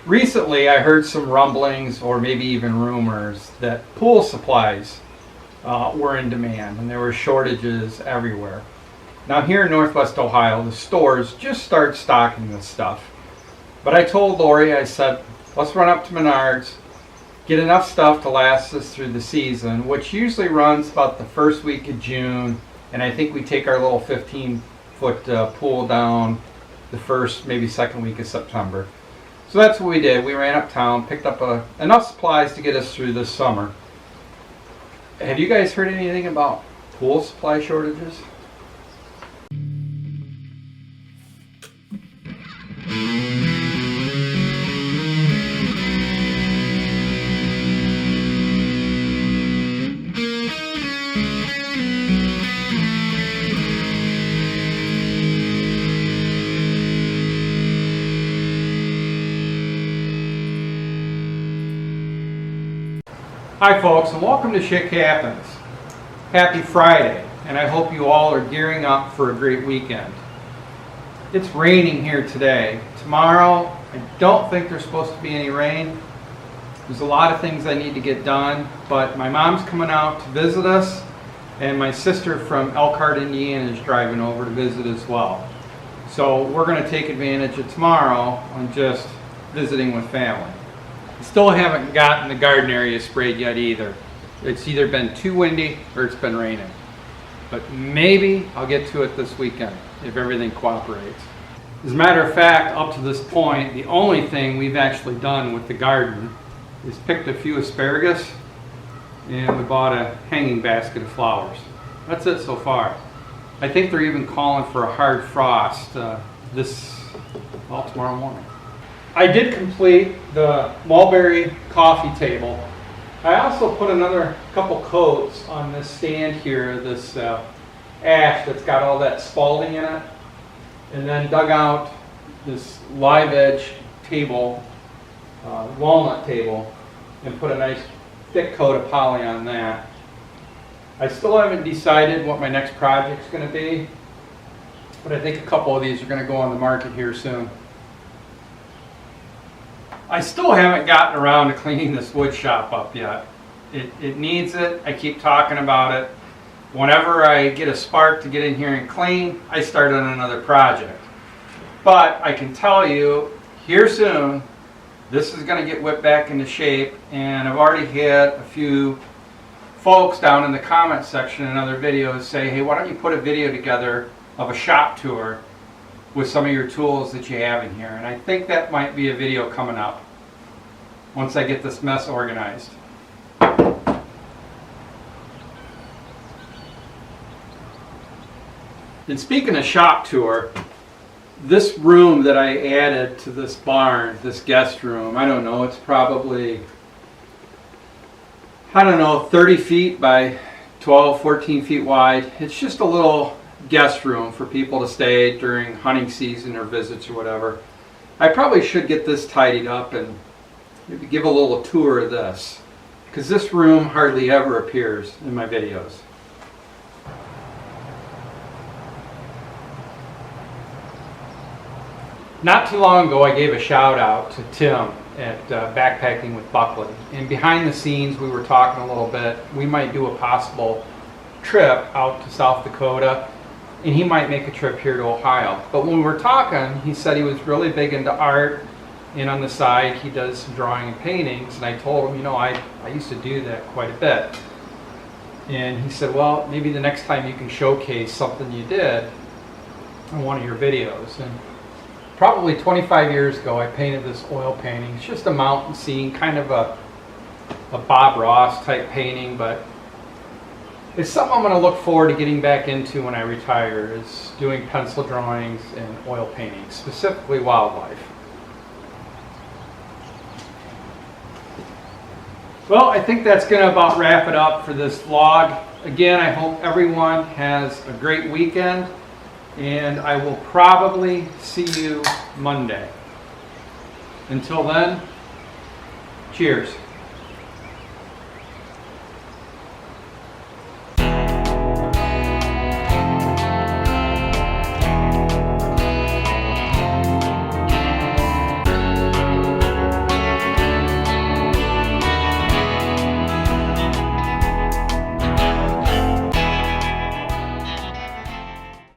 Recently, I heard some rumblings or maybe even rumors that pool supplies were in demand and there were shortages everywhere. Now here in Northwest Ohio, the stores just start stocking this stuff. But I told Lori, I said, let's run up to Menards, get enough stuff to last us through the season, which usually runs about the first week of June, and I think we take our little 15-foot pool down the first, maybe second week of September. So that's what we did. We ran uptown, picked up enough supplies to get us through this summer. Have you guys heard anything about pool supply shortages? Hi folks, and welcome to Schick Happens. Happy Friday, and I hope you all are gearing up for a great weekend. It's raining here today. Tomorrow, I don't think there's supposed to be any rain. There's a lot of things I need to get done, but my mom's coming out to visit us, and my sister from Elkhart, Indiana is driving over to visit as well. So we're going to take advantage of tomorrow on just visiting with family. Still haven't gotten the garden area sprayed yet either. It's either been too windy or it's been raining. But maybe I'll get to it this weekend if everything cooperates. As a matter of fact, up to this point, the only thing we've actually done with the garden is picked a few asparagus and we bought a hanging basket of flowers. That's it so far. I think they're even calling for a hard frost tomorrow morning. I did complete the mulberry coffee table. I also put another couple coats on this stand here, this ash that's got all that spalding in it, and then dug out this live edge table, walnut table, and put a nice thick coat of poly on that. I still haven't decided what my next project's going to be, but I think a couple of these are going to go on the market here soon. I still haven't gotten around to cleaning this wood shop up yet. It needs it. I keep talking about it. Whenever I get a spark to get in here and clean, I start on another project. But I can tell you, here soon, this is going to get whipped back into shape, and I've already had a few folks down in the comment section in other videos say, hey, why don't you put a video together of a shop tour with some of your tools that you have in here. And I think that might be a video coming up once I get this mess organized. And speaking of shop tour, this room that I added to this barn, this guest room, I don't know, it's probably, 30 feet by 12, 14 feet wide. It's just a little guest room for people to stay during hunting season or visits or whatever. I probably should get this tidied up and maybe give a little tour of this, because this room hardly ever appears in my videos. Not too long ago I gave a shout out to Tim at Backpacking with Buckley, and behind the scenes we were talking a little bit. We might do a possible trip out to South Dakota, and he might make a trip here to Ohio. But when we were talking, he said he was really big into art, and on the side he does some drawing and paintings, and I told him, I used to do that quite a bit. And he said, well, maybe the next time you can showcase something you did in one of your videos. And probably 25 years ago I painted this oil painting. It's just a mountain scene, kind of a Bob Ross type painting, but it's something I'm going to look forward to getting back into when I retire, is doing pencil drawings and oil paintings, specifically wildlife. Well, I think that's going to about wrap it up for this vlog. Again, I hope everyone has a great weekend, and I will probably see you Monday. Until then, cheers.